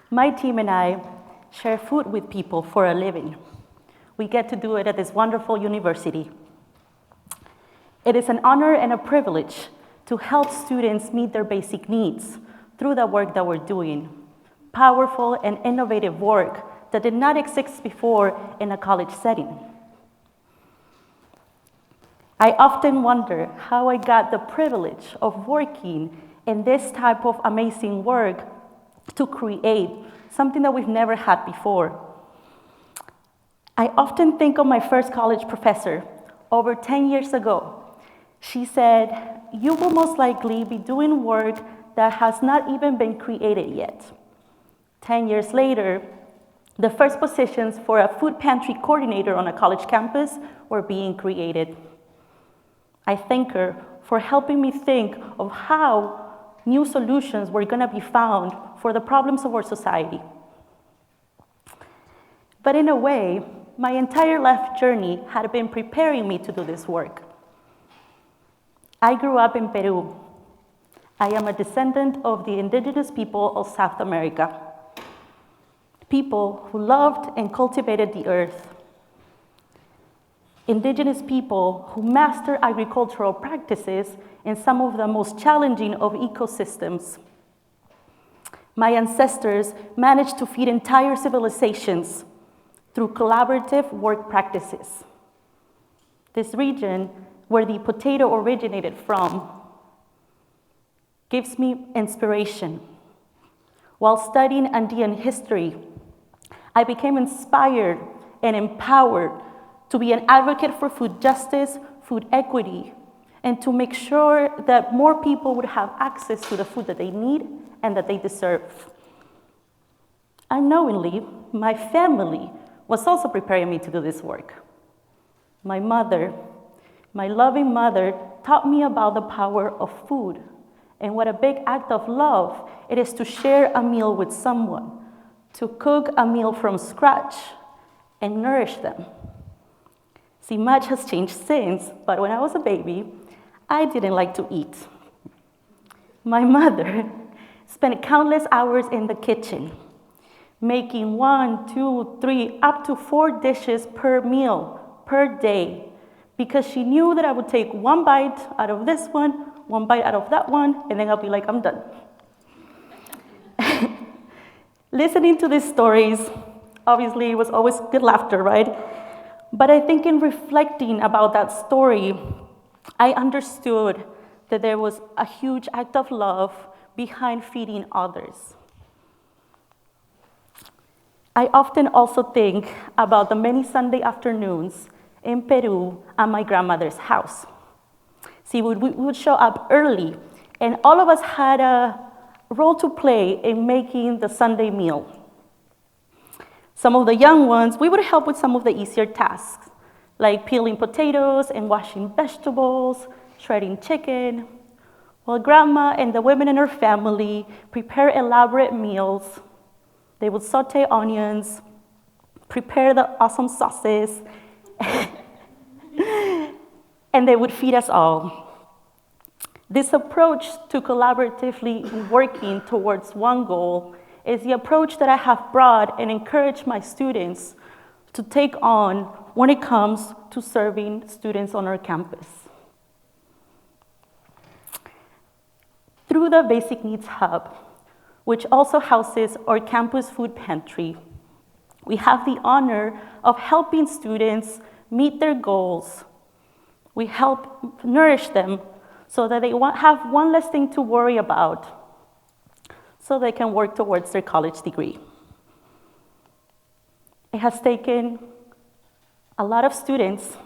My team and I share food with people for a living. We get to do it at this wonderful university. It is an honor and a privilege to help students meet their basic needs through the work that we're doing. Powerful and innovative work that did not exist before in a college setting. I often wonder how I got the privilege of working in this type of amazing work to create something that we've never had before. I often think of my first college professor over 10 years ago. She said, "You will most likely be doing work that has not even been created yet." 10 years later, the first positions for a food pantry coordinator on a college campus were being created. I thank her for helping me think of how new solutions were going to be found for the problems of our society. But in a way, my entire life journey had been preparing me to do this work. I grew up in Peru. I am a descendant of the indigenous people of South America, people who loved and cultivated the earth, indigenous people who master agricultural practices in some of the most challenging of ecosystems. My ancestors managed to feed entire civilizations through collaborative work practices. This region, where the potato originated from, gives me inspiration. While studying Andean history, I became inspired and empowered to be an advocate for food justice, food equity, and to make sure that more people would have access to the food that they need and that they deserve. Unknowingly, my family was also preparing me to do this work. My mother, my loving mother, taught me about the power of food and what a big act of love it is to share a meal with someone, to cook a meal from scratch and nourish them. See, much has changed since, but when I was a baby, I didn't like to eat. My mother spent countless hours in the kitchen, making 1, 2, 3, up to 4 dishes per meal, per day, because she knew that I would take one bite out of this one bite out of that one, and then I'll be like, I'm done. Listening to these stories, obviously, it was always good laughter, right? But I think in reflecting about that story, I understood that there was a huge act of love behind feeding others. I often also think about the many Sunday afternoons in Peru at my grandmother's house. See, we would show up early, and all of us had a role to play in making the Sunday meal. Some of the young ones, we would help with some of the easier tasks, like peeling potatoes and washing vegetables, shredding chicken, while Grandma and the women in her family prepare elaborate meals. They would saute onions, prepare the awesome sauces, and they would feed us all. This approach to collaboratively working towards one goal is the approach that I have brought and encouraged my students to take on when it comes to serving students on our campus. Through the Basic Needs Hub, which also houses our campus food pantry, we have the honor of helping students meet their goals. We help nourish them so that they have one less thing to worry about, so they can work towards their college degree. It has taken a lot of students,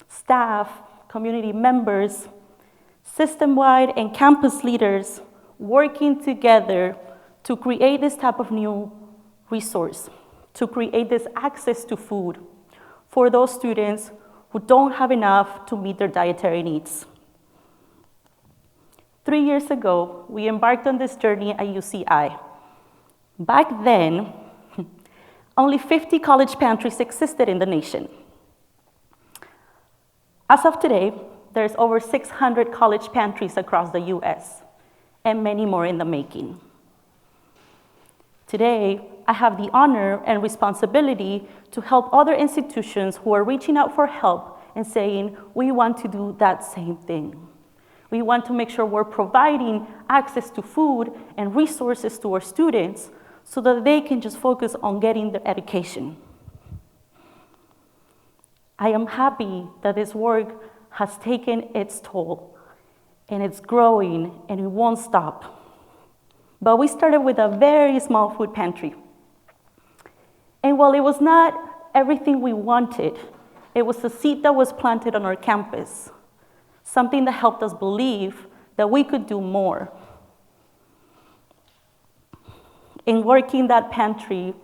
staff, community members, system-wide and campus leaders working together to create this type of new resource, to create this access to food for those students who don't have enough to meet their dietary needs. 3 years ago, we embarked on this journey at UCI. Back then, only 50 college pantries existed in the nation. As of today, There's over 600 college pantries across the US, and many more in the making. Today, I have the honor and responsibility to help other institutions who are reaching out for help and saying, we want to do that same thing. We want to make sure we're providing access to food and resources to our students so that they can just focus on getting their education. I am happy that this work has taken its toll, and it's growing, and it won't stop. But we started with a very small food pantry. And while it was not everything we wanted, it was a seed that was planted on our campus, something that helped us believe that we could do more. In working that pantry,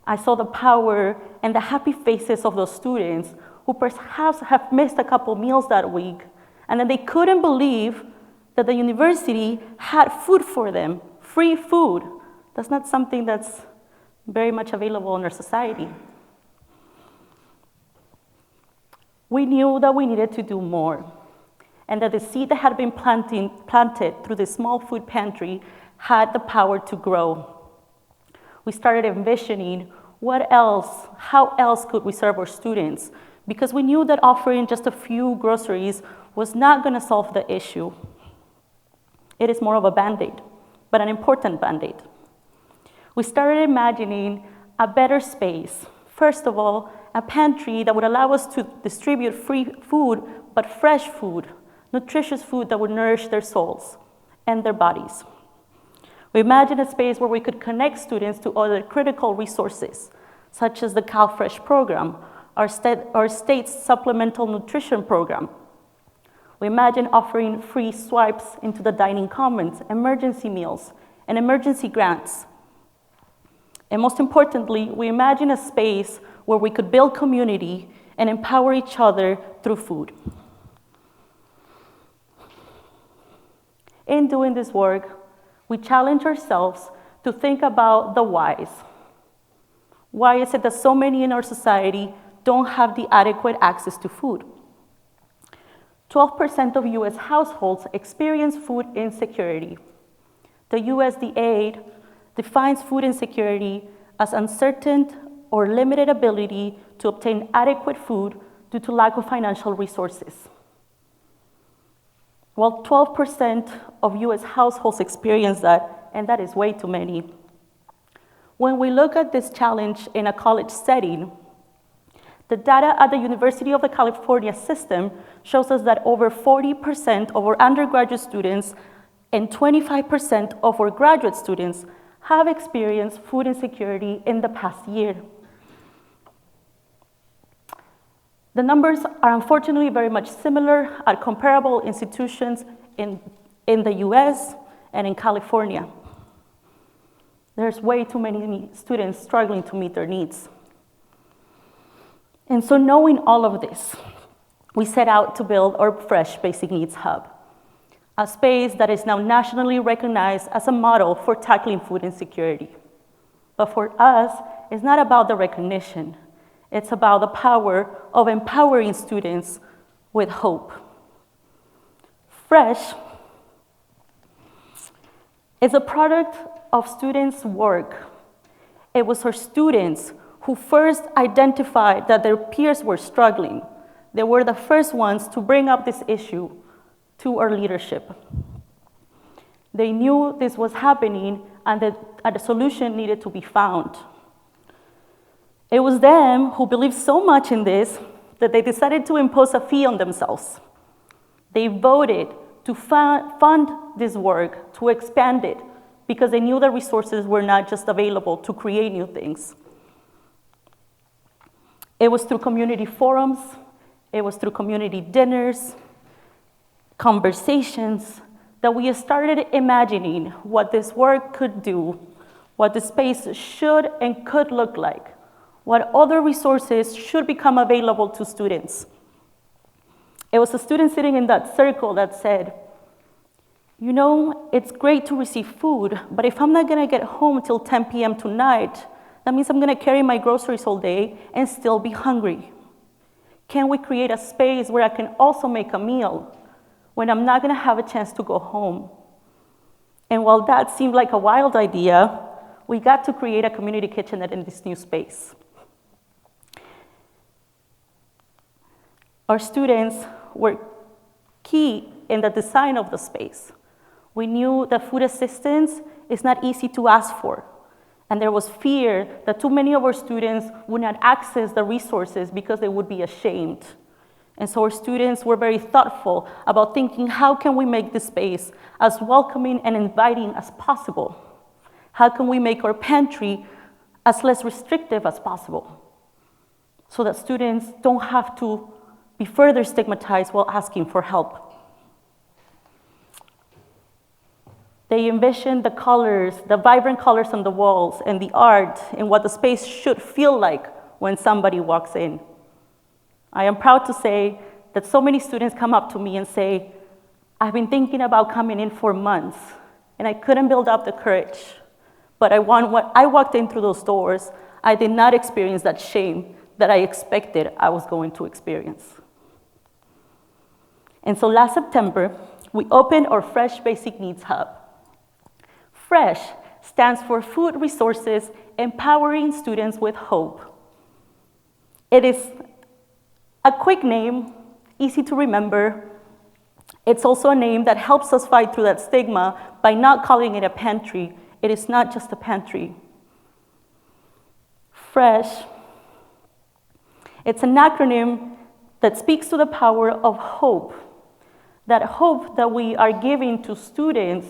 I saw the power and the happy faces of those students who perhaps have missed a couple meals that week, and that they couldn't believe that the university had food for them, free food. That's not something that's very much available in our society. We knew that we needed to do more, and that the seed that had been planted through the small food pantry had the power to grow. We started envisioning what else, how else could we serve our students? Because we knew that offering just a few groceries was not going to solve the issue. It is more of a Band-Aid, but an important Band-Aid. We started imagining a better space. First of all, a pantry that would allow us to distribute free food, but fresh food, nutritious food that would nourish their souls and their bodies. We imagined a space where we could connect students to other critical resources, such as the CalFresh program, our state's supplemental nutrition program. We imagined offering free swipes into the dining commons, emergency meals, and emergency grants. And most importantly, we imagined a space where we could build community and empower each other through food. In doing this work, we challenge ourselves to think about the whys. Why is it that so many in our society don't have the adequate access to food? 12% of US households experience food insecurity. The USDA defines food insecurity as uncertain or limited ability to obtain adequate food due to lack of financial resources. While 12% of US households experience that, and that is way too many, when we look at this challenge in a college setting, the data at the University of California system shows us that over 40% of our undergraduate students and 25% of our graduate students have experienced food insecurity in the past year. The numbers are unfortunately very much similar at comparable institutions in the US and in California. There's way too many students struggling to meet their needs. And so knowing all of this, we set out to build our FRESH BasicNeeds Hub, a space that is now nationally recognized as a model for tackling food insecurity. But for us, it's not about the recognition. It's about the power of empowering students with hope. FRESH is a product of students' work. It was our students who first identified that their peers were struggling. They were the first ones to bring up this issue to our leadership. They knew this was happening and that a solution needed to be found. It was them who believed so much in this that they decided to impose a fee on themselves. They voted to fund this work, to expand it, because they knew the resources were not just available to create new things. It was through community forums, it was through community dinners, conversations, that we started imagining what this work could do, what the space should and could look like, what other resources should become available to students. It was a student sitting in that circle that said, you know, it's great to receive food, but if I'm not gonna get home till 10 p.m. tonight, that means I'm gonna carry my groceries all day and still be hungry. Can we create a space where I can also make a meal, when I'm not gonna have a chance to go home? And while that seemed like a wild idea, we got to create a community kitchenette in this new space. Our students were key in the design of the space. We knew that food assistance is not easy to ask for, and there was fear that too many of our students would not access the resources because they would be ashamed. And so our students were very thoughtful about thinking, how can we make this space as welcoming and inviting as possible? How can we make our pantry as less restrictive as possible so that students don't have to be further stigmatized while asking for help? They envisioned the colors, the vibrant colors on the walls, and the art, and what the space should feel like when somebody walks in. I am proud to say that so many students come up to me and say, I've been thinking about coming in for months, and I couldn't build up the courage. But when I walked in through those doors, I did not experience that shame that I expected I was going to experience. And so last September, we opened our FRESH Basic Needs Hub. FRESH stands for Food Resources Empowering Students with Hope. It is a quick name, easy to remember. It's also a name that helps us fight through that stigma by not calling it a pantry. It is not just a pantry. FRESH, it's an acronym that speaks to the power of hope. That hope that we are giving to students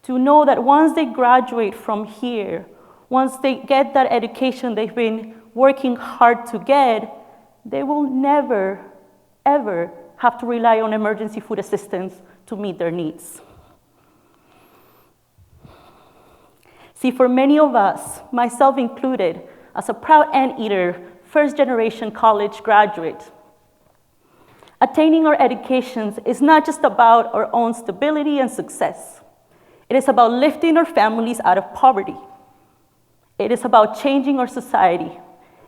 to know that once they graduate from here, once they get that education they've been working hard to get, they will never, ever have to rely on emergency food assistance to meet their needs. See, for many of us, myself included, as a proud anteater, first-generation college graduate, attaining our educations is not just about our own stability and success. It is about lifting our families out of poverty. It is about changing our society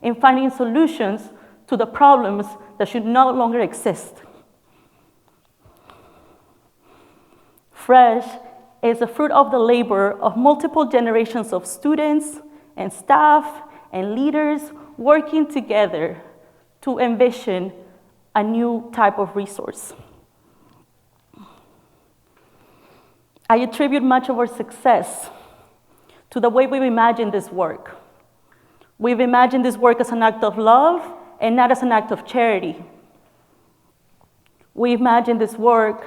and finding solutions to the problems that should no longer exist. FRESH is the fruit of the labor of multiple generations of students and staff and leaders working together to envision a new type of resource. I attribute much of our success to the way we've imagined this work. We've imagined this work as an act of love and not as an act of charity. We imagine this work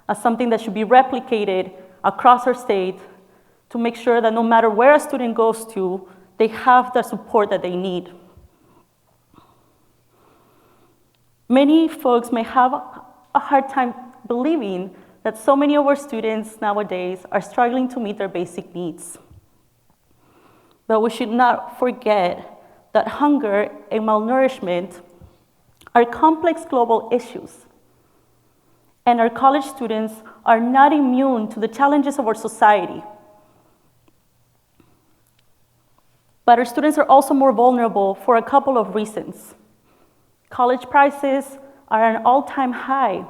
as something that should be replicated across our state to make sure that no matter where a student goes to, they have the support that they need. Many folks may have a hard time believing that so many of our students nowadays are struggling to meet their basic needs. But we should not forget that hunger and malnourishment are complex global issues. And our college students are not immune to the challenges of our society. But our students are also more vulnerable for a couple of reasons. College prices are at an all-time high,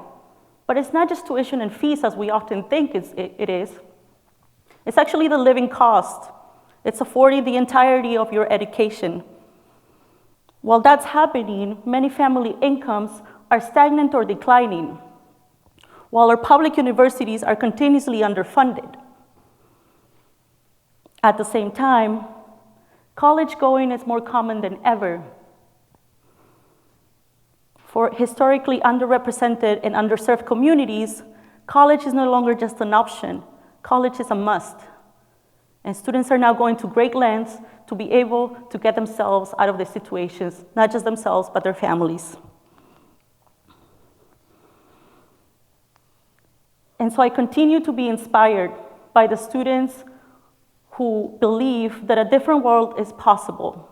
but it's not just tuition and fees as we often think it is. It's actually the living cost. It's affording the entirety of your education. While that's happening, many family incomes are stagnant or declining, while our public universities are continuously underfunded. At the same time, college going is more common than ever. For historically underrepresented and underserved communities, college is no longer just an option. College is a must. And students are now going to great lengths to be able to get themselves out of these situations, not just themselves, but their families. And so I continue to be inspired by the students who believe that a different world is possible,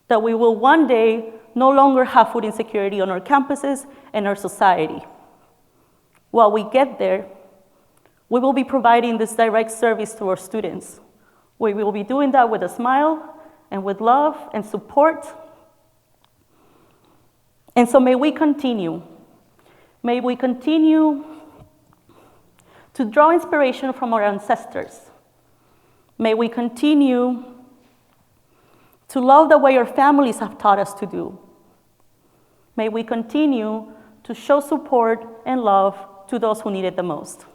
that we will one day no longer have food insecurity on our campuses and our society. While we get there, we will be providing this direct service to our students. We will be doing that with a smile and with love and support. And so may we continue to draw inspiration from our ancestors. May we continue to love the way our families have taught us to do. May we continue to show support and love to those who need it the most.